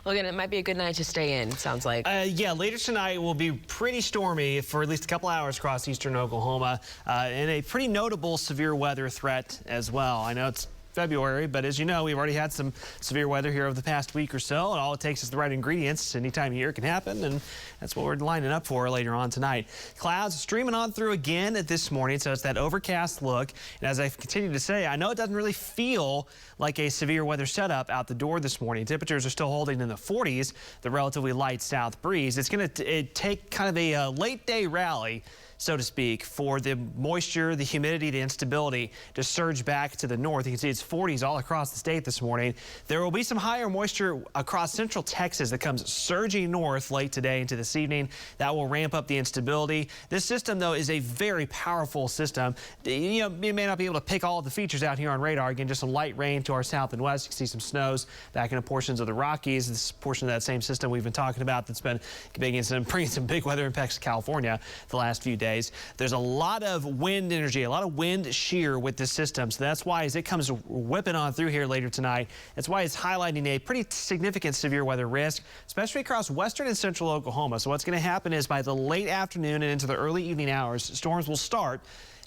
Well, again, it might be a good night to stay in, sounds like. Yeah, later tonight will be pretty stormy for at least a couple hours across eastern Oklahoma, and a pretty notable severe weather threat as well. I know it's February, but as you know, we've already had some severe weather here over the past week or so, and all it takes is the right ingredients. Any time of year it can happen, and that's what we're lining up for later on tonight. Clouds streaming on through again this morning, so it's that overcast look. And as I continue to say, I know it doesn't really feel like a severe weather setup out the door this morning. Temperatures are still holding in the 40s, the relatively light south breeze. It's going to take kind of a late day rally, so to speak, for the moisture, the humidity, the instability to surge back to the north. You can see it's 40s all across the state this morning. There will be some higher moisture across central Texas that comes surging north late today into this evening. That will ramp up the instability. This system, though, is a very powerful system. You may not be able to pick all of the features out here on radar. Again, just some light rain to our south and west. You can see some snows back into portions of the Rockies. This portion of that same system we've been talking about that's been bringing some big weather impacts to California the last few days. There's a lot of wind energy, a lot of wind shear with this system. So that's why as it comes whipping on through here later tonight, that's why it's highlighting a pretty significant severe weather risk, especially across western and central Oklahoma. So what's going to happen is by the late afternoon and into the early evening hours, storms will start.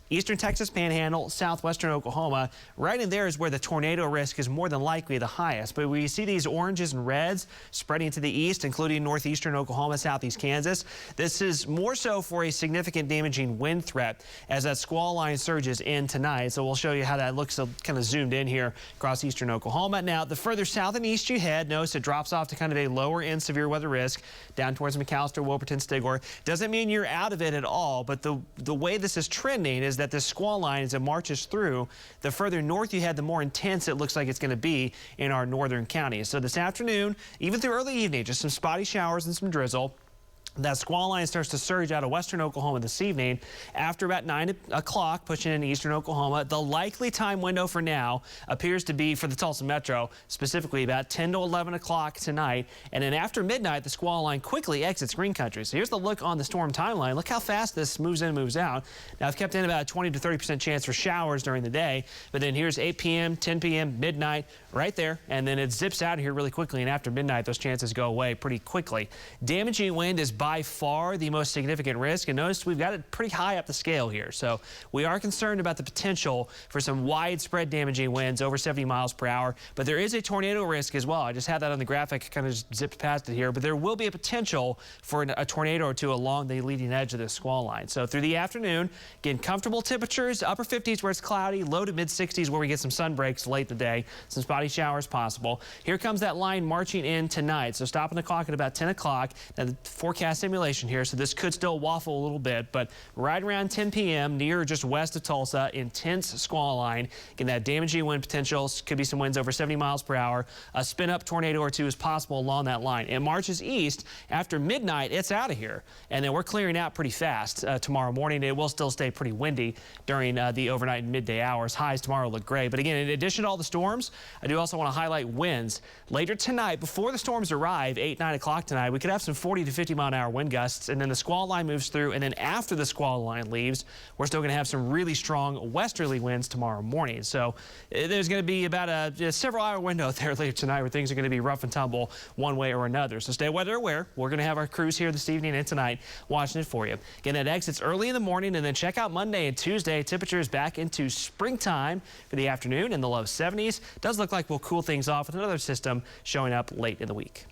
Eastern Texas Panhandle, southwestern Oklahoma, right in there is where the tornado risk is more than likely the highest. But we see these oranges and reds spreading to the east, including northeastern Oklahoma, southeast Kansas. This is more so for a significant damaging wind threat as that squall line surges in tonight. So we'll show you how that looks kind of zoomed in here across eastern Oklahoma. Now, the further south and east you head, notice it drops off to kind of a lower end severe weather risk down towards McAllister, Wilburton, Stigler. Doesn't mean you're out of it at all, but the way this is trending is that this squall line, as it marches through, the further north you head, the more intense it looks like it's going to be in our northern counties. So this afternoon, even through early evening, just some spotty showers and some drizzle. That squall line starts to surge out of western Oklahoma this evening after about 9 o'clock, pushing into eastern Oklahoma. The likely time window for now appears to be for the Tulsa Metro, specifically about 10 to 11 o'clock tonight. And then after midnight, the squall line quickly exits green country. So here's the look on the storm timeline. Look how fast this moves in and moves out. Now, I've kept in about a 20 to 30% chance for showers during the day, but then here's 8 p.m., 10 p.m., midnight, right there. And then it zips out of here really quickly. And after midnight, those chances go away pretty quickly. Damaging wind is by far the most significant risk, and notice we've got it pretty high up the scale here. So we are concerned about the potential for some widespread damaging winds over 70 miles per hour, but there is a tornado risk as well. I just had that on the graphic, kind of just zipped past it here, but there will be a potential for a tornado or two along the leading edge of this squall line. So through the afternoon, again, comfortable temperatures, upper 50s where it's cloudy, low to mid 60s where we get some sun breaks late in the day, some spotty showers possible. Here comes that line marching in tonight. So stopping the clock at about 10 o'clock. Now the forecast simulation here, so this could still waffle a little bit, but right around 10 p.m. near or just west of Tulsa, intense squall line. Again, that damaging wind potential, could be some winds over 70 miles per hour. A spin-up tornado or two is possible along that line. It marches east. After midnight, it's out of here, and then we're clearing out pretty fast tomorrow morning. It will still stay pretty windy during the overnight and midday hours. Highs tomorrow look gray, but again, in addition to all the storms, I do also want to highlight winds. Later tonight, before the storms arrive, 8, 9 o'clock tonight, we could have some 40 to 50 mile an hour wind gusts, and then the squall line moves through, and then after the squall line leaves, we're still going to have some really strong westerly winds tomorrow morning. So there's going to be about a several-hour window there later tonight where things are going to be rough and tumble one way or another. So stay weather aware. We're going to have our crews here this evening and tonight watching it for you. Again, that exits early in the morning, and then check out Monday and Tuesday. Temperatures back into springtime for the afternoon in the low 70s. Does look like we'll cool things off with another system showing up late in the week.